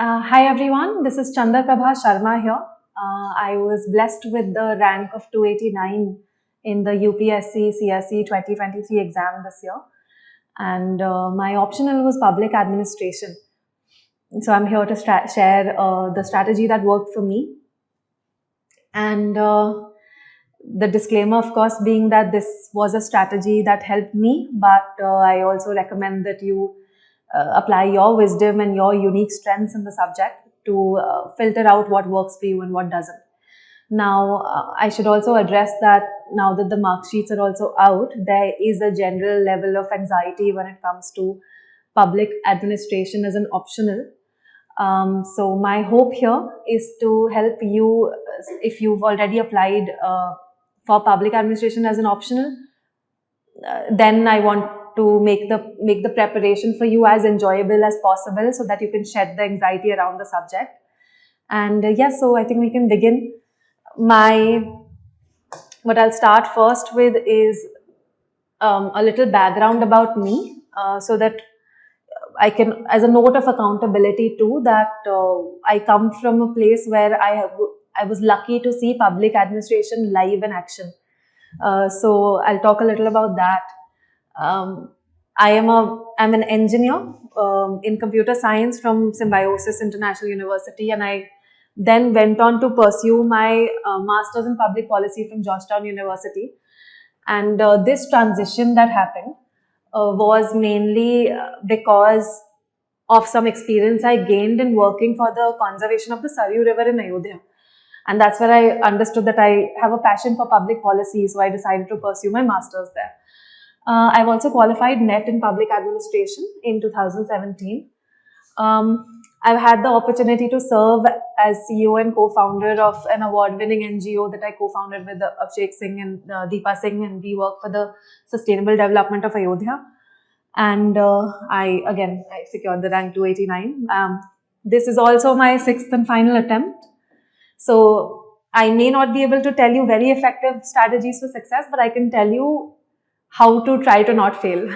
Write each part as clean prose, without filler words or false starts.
Hi everyone, this is Chandra Prabha Sharma here. I was blessed with the rank of 289 in the UPSC CSE 2023 exam this year, and my optional was public administration. So I'm here to share the strategy that worked for me, and the disclaimer, of course, being that this was a strategy that helped me, but I also recommend that you apply your wisdom and your unique strengths in the subject to filter out what works for you and what doesn't. Now, I should also address that now that the mark sheets are also out, there is a general level of anxiety when it comes to public administration as an optional. So my hope here is to help you if you've already applied for public administration as an optional. Then I want to make the preparation for you as enjoyable as possible so that you can shed the anxiety around the subject. And yes, so I think we can begin. What I'll start first with is a little background about me, so that I can, as a note of accountability too, that I come from a place where I was lucky to see public administration live in action. So I'll talk a little about that. Um, I'm an engineer in computer science from Symbiosis International University, and I then went on to pursue my master's in public policy from Georgetown University. And this transition that happened was mainly because of some experience I gained in working for the conservation of the Saryu River in Ayodhya. And that's where I understood that I have a passion for public policy, so I decided to pursue my master's there. I've also qualified NET in public administration in 2017. I've had the opportunity to serve as CEO and co-founder of an award-winning NGO that I co-founded with Abhishek Singh and Deepa Singh, and we work for the sustainable development of Ayodhya. And I secured the rank 289. This is also my sixth and final attempt. So I may not be able to tell you very effective strategies for success, but I can tell you how to try to not fail.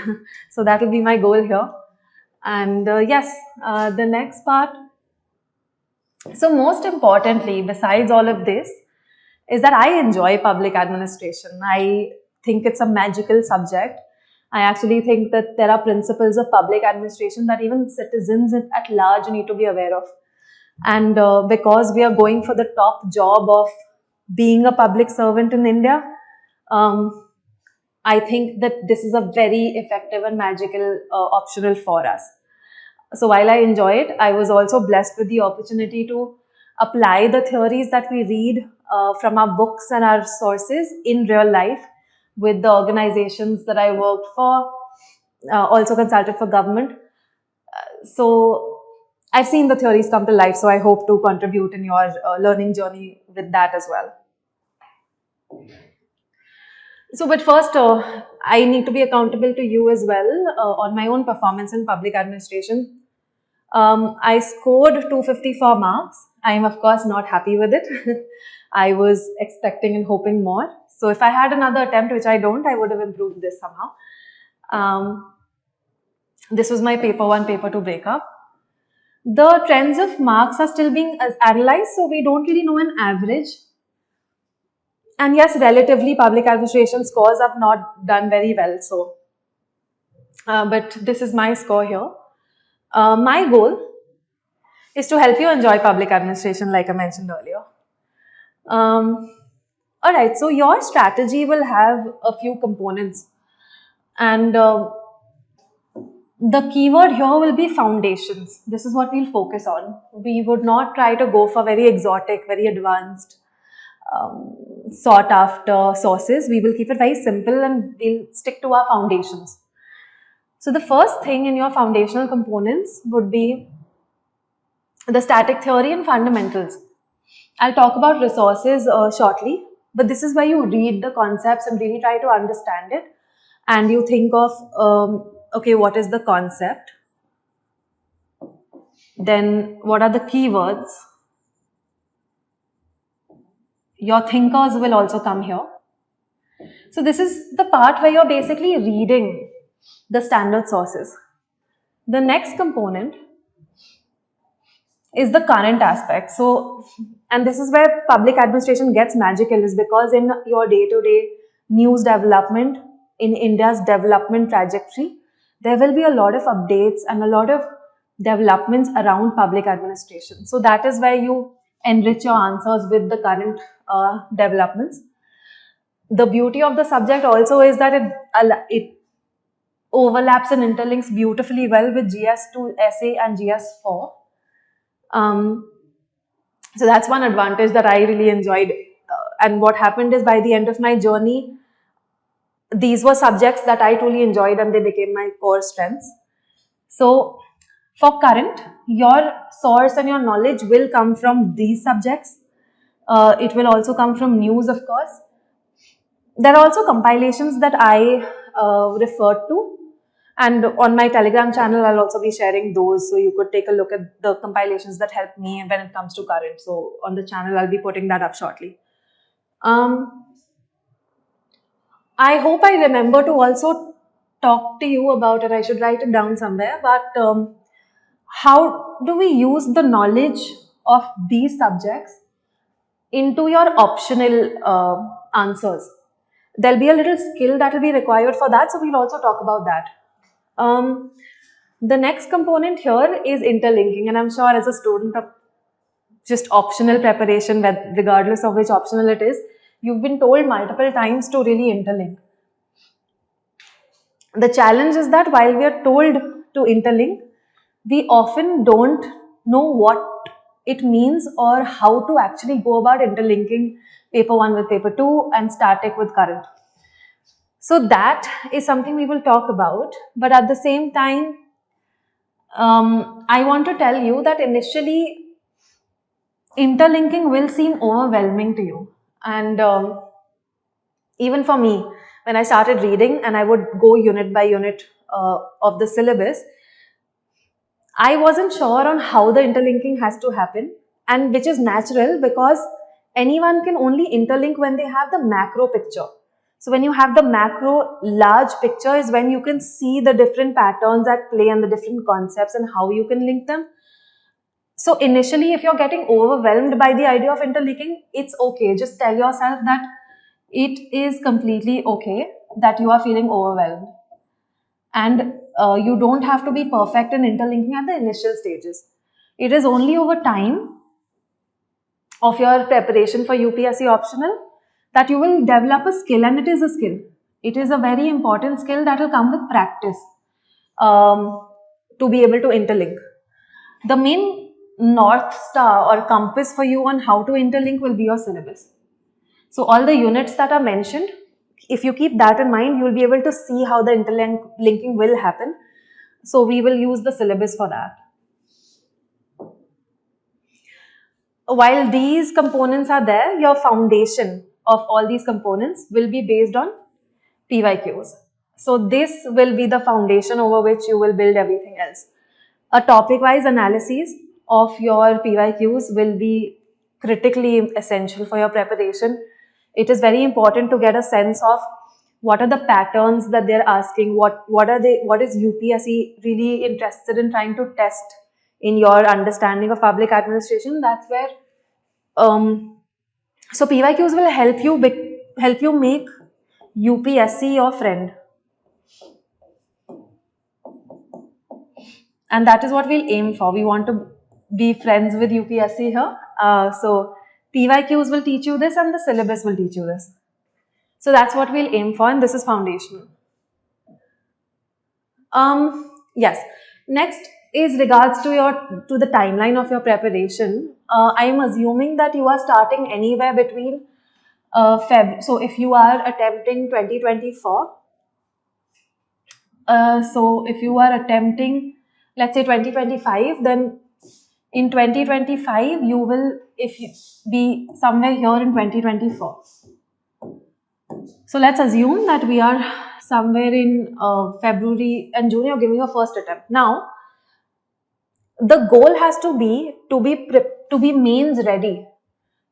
So that will be my goal here. And the next part. So most importantly, besides all of this, is that I enjoy public administration. I think it's a magical subject. I actually think that there are principles of public administration that even citizens at large need to be aware of. And because we are going for the top job of being a public servant in India, I think that this is a very effective and magical optional for us. So while I enjoy it, I was also blessed with the opportunity to apply the theories that we read from our books and our sources in real life with the organizations that I worked for, also consulted for government. So I've seen the theories come to life, so I hope to contribute in your learning journey with that as well. So, but first, I need to be accountable to you as well on my own performance in public administration. I scored 254 marks. I am, of course, not happy with it. I was expecting and hoping more. So, if I had another attempt, which I don't, I would have improved this somehow. This was my paper one, paper two breakup. The trends of marks are still being analyzed, so we don't really know an average. And yes, relatively, public administration scores have not done very well. So, but this is my score here. My goal is to help you enjoy public administration, like I mentioned earlier. All right, so your strategy will have a few components, and the keyword here will be foundations. This is what we'll focus on. We would not try to go for very exotic, very advanced, sought after sources. We will keep it very simple and we'll stick to our foundations. So the first thing in your foundational components would be the static theory and fundamentals. I'll talk about resources shortly, but this is where you read the concepts and really try to understand it. And you think of, okay, what is the concept? Then what are the keywords? Your thinkers will also come here. So this is the part where you're basically reading the standard sources. The next component is the current aspect. So, and this is where public administration gets magical, is because in your day-to-day news development, in India's development trajectory, there will be a lot of updates and a lot of developments around public administration. So that is where you enrich your answers with the current developments. The beauty of the subject also is that it overlaps and interlinks beautifully well with GS2 essay and GS4. Um, so that's one advantage that I really enjoyed. And what happened is, by the end of my journey, these were subjects that I truly enjoyed and they became my core strengths. So for current, your source and your knowledge will come from these subjects. It will also come from news, of course. There are also compilations that I referred to, and on my Telegram channel, I'll also be sharing those. So you could take a look at the compilations that help me when it comes to current. So on the channel, I'll be putting that up shortly. I hope I remember to also talk to you about it. I should write it down somewhere. But how do we use the knowledge of these subjects into your optional answers? There'll be a little skill that will be required for that. So we'll also talk about that. The next component here is interlinking. And I'm sure as a student of just optional preparation, regardless of which optional it is, you've been told multiple times to really interlink. The challenge is that while we are told to interlink, we often don't know what it means or how to actually go about interlinking paper 1 with paper 2 and static with current. So that is something we will talk about, but at the same time, I want to tell you that initially interlinking will seem overwhelming to you. And even for me, when I started reading and I would go unit by unit of the syllabus, I wasn't sure on how the interlinking has to happen, and which is natural because anyone can only interlink when they have the macro picture. So when you have the macro large picture is when you can see the different patterns at play and the different concepts and how you can link them. So initially, if you're getting overwhelmed by the idea of interlinking, it's okay. Just tell yourself that it is completely okay that you are feeling overwhelmed. And you don't have to be perfect in interlinking at the initial stages. It is only over time of your preparation for UPSC optional that you will develop a skill, and it is a skill. It is a very important skill that will come with practice to be able to interlink. The main North Star or compass for you on how to interlink will be your syllabus. So all the units that are mentioned, if you keep that in mind, you will be able to see how the interlinking will happen. So we will use the syllabus for that. While these components are there, your foundation of all these components will be based on PYQs. So this will be the foundation over which you will build everything else. A topic-wise analysis of your PYQs will be critically essential for your preparation. It is very important to get a sense of what are the patterns that they're asking, what is UPSC really interested in trying to test in your understanding of public administration. That's where so PYQs will help you make UPSC your friend. And that is what we'll aim for. We want to be friends with UPSC here. So PYQs will teach you this and the syllabus will teach you this. So that's what we'll aim for, and this is foundational. Yes. Next is regards to the timeline of your preparation. I am assuming that you are starting anywhere between Feb. So if you are attempting 2024, so if you are attempting, let's say 2025, then in 2025 you will be somewhere here in 2024. So let's assume that we are somewhere in February and June. You're giving your first attempt. Now the goal has to be to be mains ready.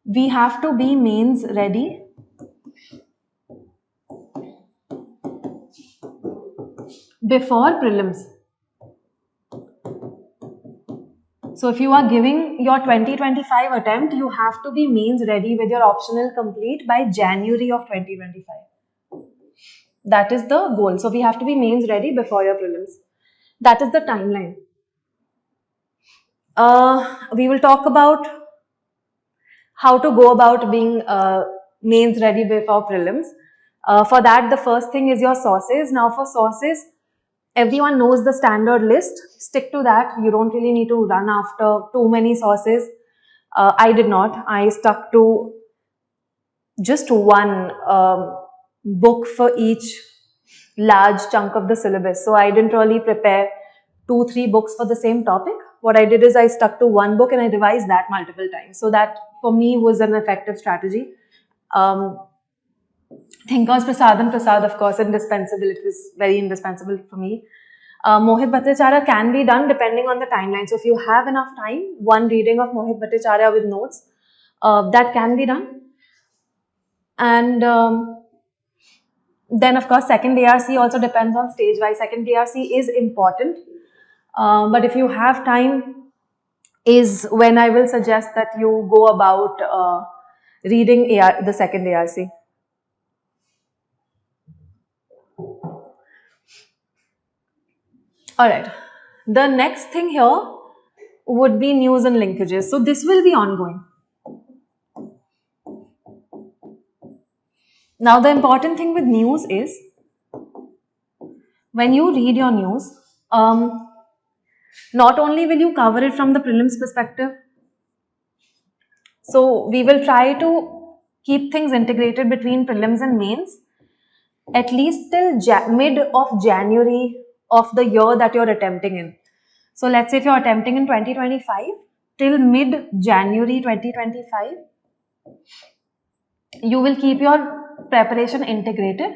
We have to be mains ready before prelims. So if you are giving your 2025 attempt, you have to be mains ready with your optional complete by January of 2025. That is the goal. So we have to be mains ready before your prelims. That is the timeline. We will talk about how to go about being mains ready before prelims. For that, the first thing is your sources. Now for sources, everyone knows the standard list. Stick to that. You don't really need to run after too many sources. I did not. I stuck to just one book for each large chunk of the syllabus. So I didn't really prepare 2-3 books for the same topic. What I did is I stuck to one book and I revised that multiple times. So that for me was an effective strategy. Thinkers Prasad and Prasad, of course, indispensable. It was very indispensable for me. Mohit Bhattacharya can be done depending on the timeline. So if you have enough time, one reading of Mohit Bhattacharya with notes, that can be done. And then of course second ARC also depends on stage wise. Second ARC is important, but if you have time is when I will suggest that you go about reading the second ARC. Alright, the next thing here would be news and linkages. So this will be ongoing. Now the important thing with news is when you read your news, not only will you cover it from the prelims perspective, so we will try to keep things integrated between prelims and mains at least till mid of January of the year that you're attempting in. So let's say if you're attempting in 2025, till mid January 2025, you will keep your preparation integrated.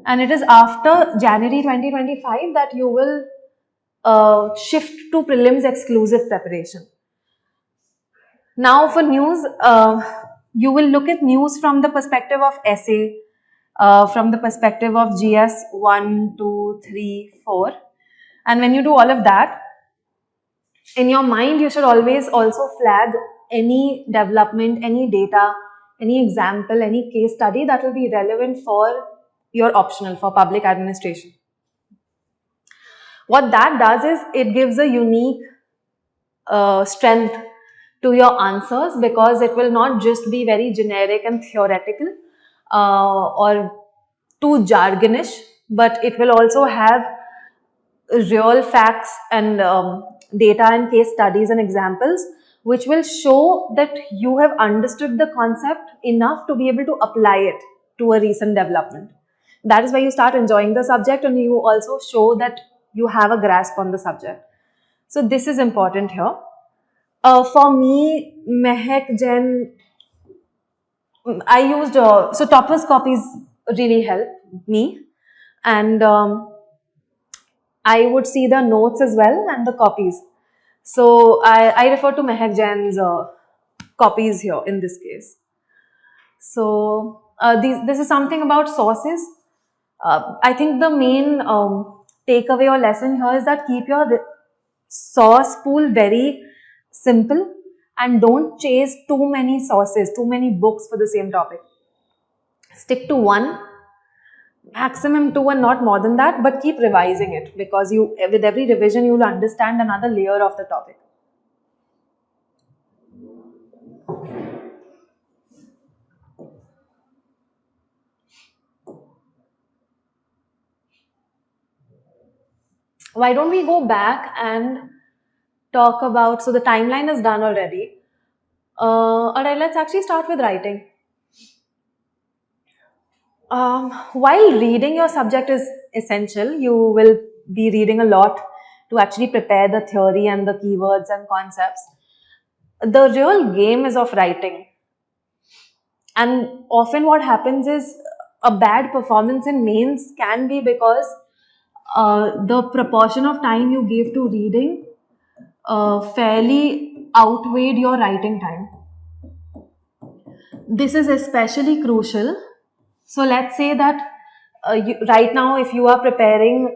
And it is after January 2025 that you will shift to prelims exclusive preparation. Now for news, you will look at news from the perspective of essay, from the perspective of GS 1, 2, 3, 4. And when you do all of that, in your mind, you should always also flag any development, any data, any example, any case study that will be relevant for your optional, for public administration. What that does is it gives a unique strength to your answers, because it will not just be very generic and theoretical or too jargonish, but it will also have real facts and data and case studies and examples which will show that you have understood the concept enough to be able to apply it to a recent development. That is why you start enjoying the subject and you also show that you have a grasp on the subject. So this is important here. For me, Mehak Jain, I used, so Topaz copies really help me, and I would see the notes as well and the copies. So I refer to Mehak Jain's copies here in this case. So this is something about sources. I think the main takeaway or lesson here is that keep your source pool very simple and don't chase too many sources, too many books for the same topic. Stick to one, maximum 2 and not more than that, but keep revising it, because you, with every revision, you will understand another layer of the topic. Why don't we go back and talk about, so the timeline is done already. Alright, let's actually start with writing. While reading your subject is essential, you will be reading a lot to actually prepare the theory and the keywords and concepts. The real game is of writing. And often what happens is a bad performance in mains can be because the proportion of time you gave to reading fairly outweighed your writing time. This is especially crucial. So let's say that right now, if you are preparing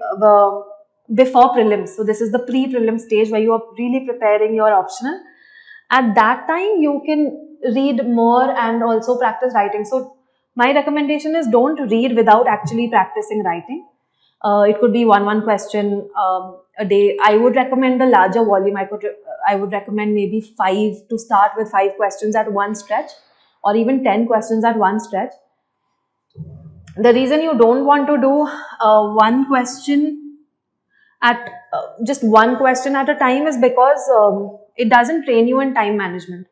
before prelims. So this is the pre-prelim stage where you are really preparing your optional. At that time, you can read more and also practice writing. So my recommendation is don't read without actually practicing writing. It could be one question a day. I would recommend a larger volume. I would recommend maybe 5 to start with 5 questions at one stretch, or even 10 questions at one stretch. The reason you don't want to do one question at just one question at a time is because it doesn't train you in time management.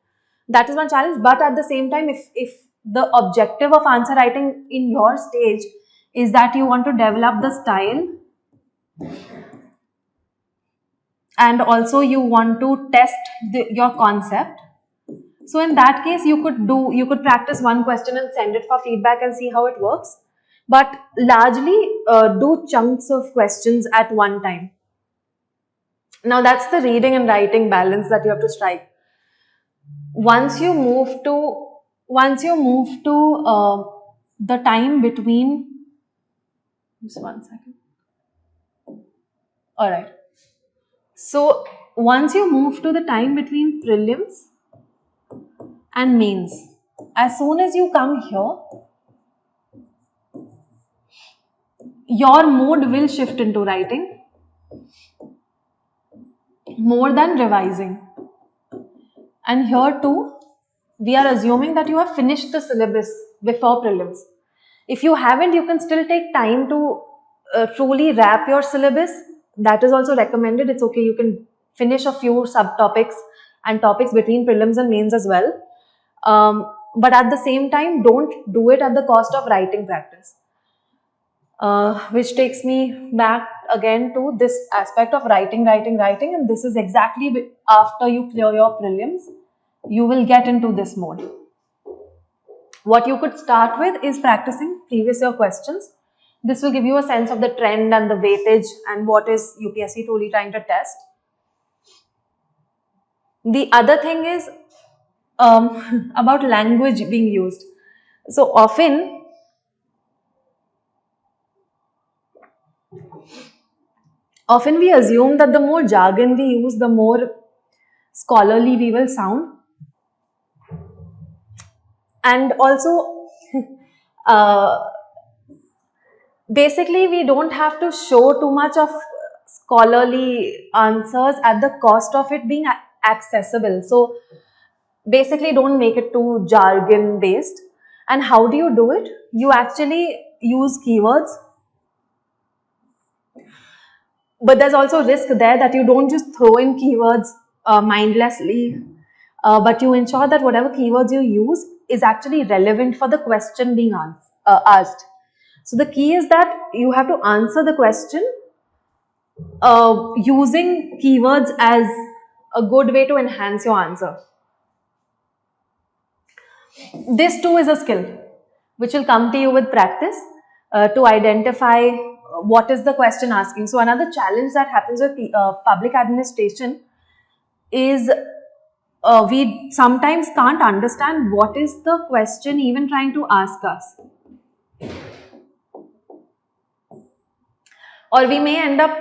That is one challenge. But at the same time, if the objective of answer writing in your stage is that you want to develop the style, and also you want to test your concept, so in that case you could practice one question and send it for feedback and see how it works. But largely do chunks of questions at one time. Now that's the reading and writing balance that you have to strike. Once you move to the time between, just one second. All right. So once you move to the time between prelims and mains, as soon as you come here, your mood will shift into writing more than revising. And here too, we are assuming that you have finished the syllabus before prelims. If you haven't, you can still take time to truly wrap your syllabus. That is also recommended. It's okay, you can finish a few subtopics and topics between prelims and mains as well. But at the same time, don't do it at the cost of writing practice. Which takes me back again to this aspect of writing, and this is exactly after you clear your prelims, you will get into this mode. What you could start with is practicing previous year questions. This will give you a sense of the trend and the weightage and what is UPSC truly trying to test. The other thing is about language being used. So often we assume that the more jargon we use, the more scholarly we will sound. And also, basically, we don't have to show too much of scholarly answers at the cost of it being accessible. So, basically, don't make it too jargon based. And how do you do it? You actually use keywords. But there's also risk there that you don't just throw in keywords mindlessly, but you ensure that whatever keywords you use is actually relevant for the question being asked. So the key is that you have to answer the question using keywords as a good way to enhance your answer. This too is a skill which will come to you with practice to identify what is the question asking. So another challenge that happens with public administration is we sometimes can't understand what is the question even trying to ask us. Or we may end up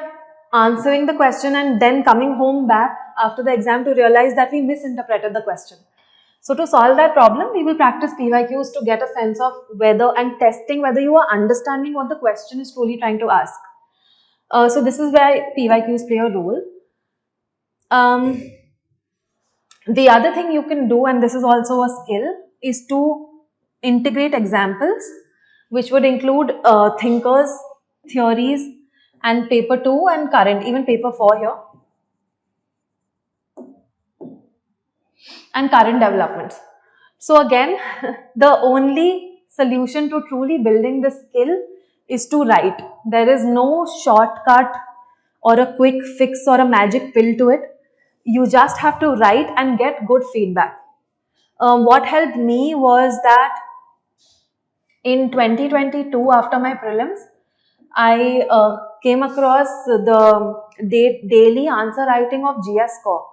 answering the question and then coming home back after the exam to realize that we misinterpreted the question. So to solve that problem, we will practice PYQs to get a sense of whether and testing whether you are understanding what the question is truly trying to ask. So this is where PYQs play a role. The other thing you can do, and this is also a skill, is to integrate examples, which would include thinkers, theories, and paper 2 and current, even paper 4 here, and current developments. So again, the only solution to truly building this skill is to write. There is no shortcut or a quick fix or a magic pill to it. You just have to write and get good feedback. What helped me was that in 2022, after my prelims, I came across the daily answer writing of GS Core.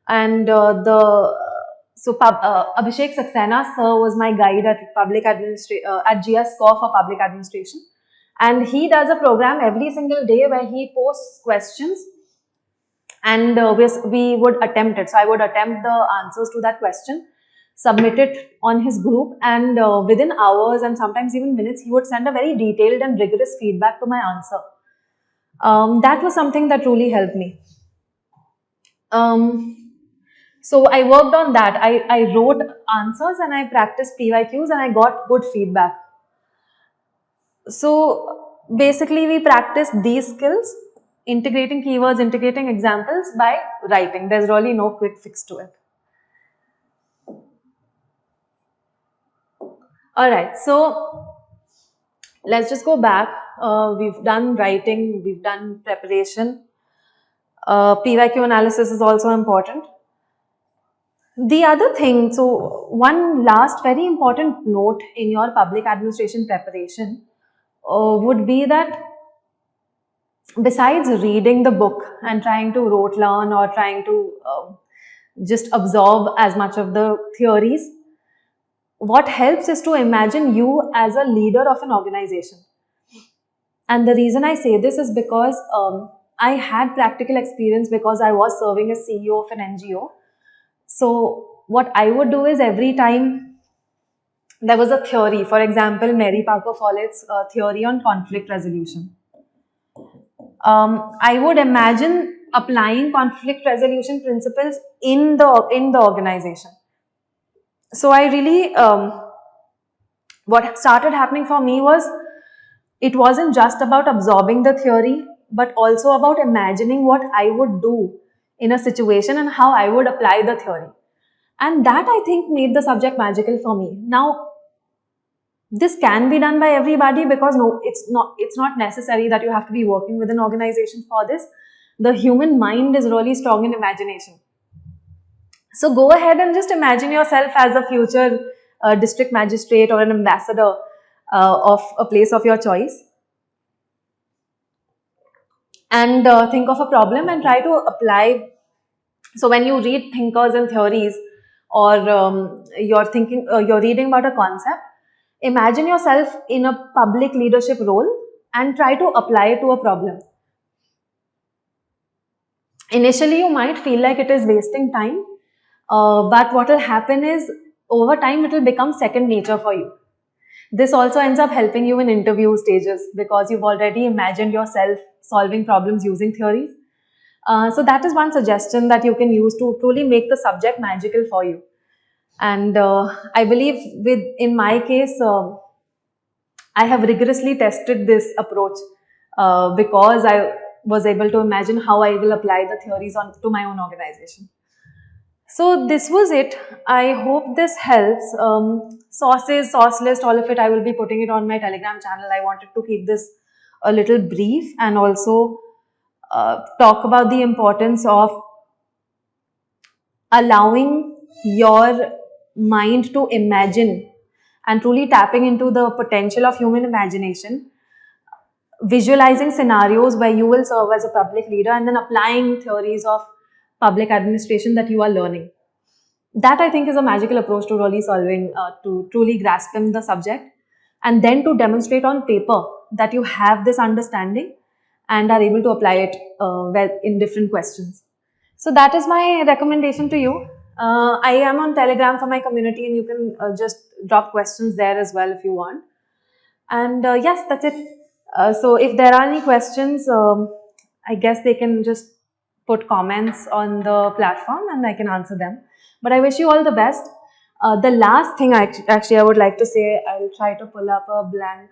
And Abhishek Saxena sir was my guide at GS Core for public administration. And he does a program every single day where he posts questions, and we would attempt it. So I would attempt the answers to that question, submit it on his group, and within hours and sometimes even minutes, he would send a very detailed and rigorous feedback to my answer. That was something that truly helped me. So I worked on that. I wrote answers and I practiced PYQs and I got good feedback. So basically, we practice these skills, integrating keywords, integrating examples by writing. There's really no quick fix to it. All right, so let's just go back. We've done writing, we've done preparation. PYQ analysis is also important. The other thing, so one last very important note in your public administration preparation would be that besides reading the book and trying to rote learn or trying to just absorb as much of the theories, what helps is to imagine you as a leader of an organization. And the reason I say this is because I had practical experience because I was serving as CEO of an NGO. So what I would do is every time there was a theory, for example, Mary Parker Follett's theory on conflict resolution. I would imagine applying conflict resolution principles in the organization. So I really, what started happening for me was, it wasn't just about absorbing the theory, but also about imagining what I would do in a situation and how I would apply the theory. And that, I think, made the subject magical for me. Now, this can be done by everybody, because no, it's not necessary that you have to be working with an organization for this. The human mind is really strong in imagination. So go ahead and just imagine yourself as a future district magistrate or an ambassador of a place of your choice, and think of a problem and try to apply. So when you read thinkers and theories, or you're reading about a concept, imagine yourself in a public leadership role and try to apply it to a problem. Initially, you might feel like it is wasting time, but what will happen is, over time, it will become second nature for you. This also ends up helping you in interview stages, because you've already imagined yourself solving problems using theories. So that is one suggestion that you can use to truly make the subject magical for you. And I believe in my case, I have rigorously tested this approach because I was able to imagine how I will apply the theories to my own organization. So this was it. I hope this helps. Sources, source list, all of it, I will be putting it on my Telegram channel. I wanted to keep this a little brief and also talk about the importance of allowing your mind to imagine and truly tapping into the potential of human imagination, visualizing scenarios where you will serve as a public leader, and then applying theories of public administration that you are learning. That, I think, is a magical approach to really solving, to truly grasping the subject, and then to demonstrate on paper that you have this understanding and are able to apply it well in different questions. So that is my recommendation to you. I am on Telegram for my community, and you can just drop questions there as well if you want. And yes, that's it. So if there are any questions, I guess they can just put comments on the platform and I can answer them. But I wish you all the best. The last thing actually I would like to say, I'll try to pull up a blank.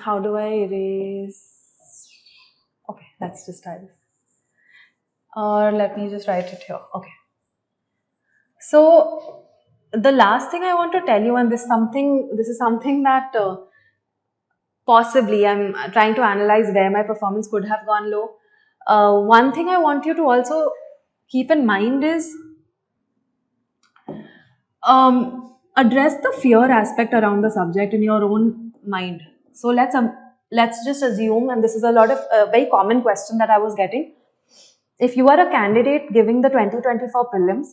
How do I erase? Okay, let's just try this. Or let me just write it here. Okay. So the last thing I want to tell you, and this is something that possibly I'm trying to analyze where my performance could have gone low. One thing I want you to also keep in mind is address the fear aspect around the subject in your own mind. So let's just assume, and this is a very common question that I was getting. if you are a candidate giving the 2024 prelims,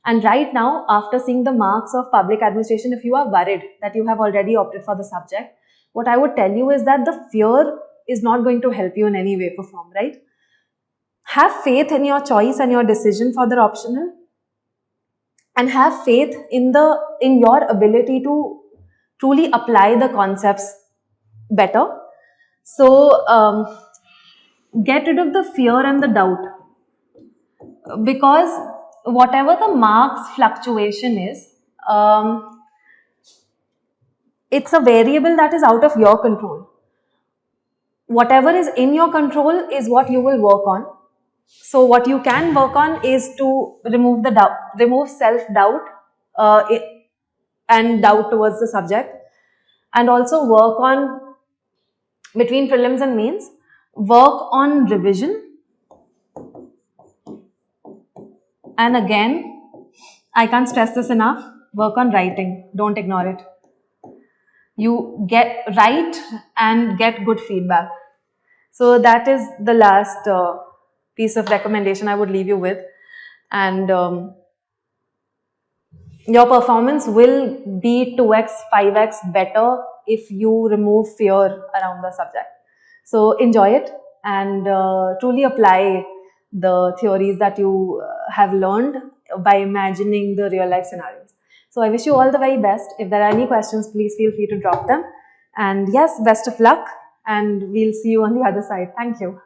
and right now, after seeing the marks of public administration, if you are worried that you have already opted for the subject, what I would tell you is that the fear is not going to help you in any way or form, right? Have faith in your choice and your decision for the optional, and have faith in your ability to truly apply the concepts better. So get rid of the fear and the doubt, because whatever the marks fluctuation is, it's a variable that is out of your control. Whatever is in your control is what you will work on. So what you can work on is to remove the doubt, remove self-doubt and doubt towards the subject, and also work on, between prelims and mains, work on revision. And again, I can't stress this enough, work on writing, don't ignore it. You write and get good feedback. So that is the last piece of recommendation I would leave you with. And your performance will be 2x, 5x better if you remove fear around the subject. So enjoy it and truly apply the theories that you have learned by imagining the real life scenarios. So I wish you all the very best. If there are any questions, please feel free to drop them. And yes, best of luck, and we'll see you on the other side. Thank you.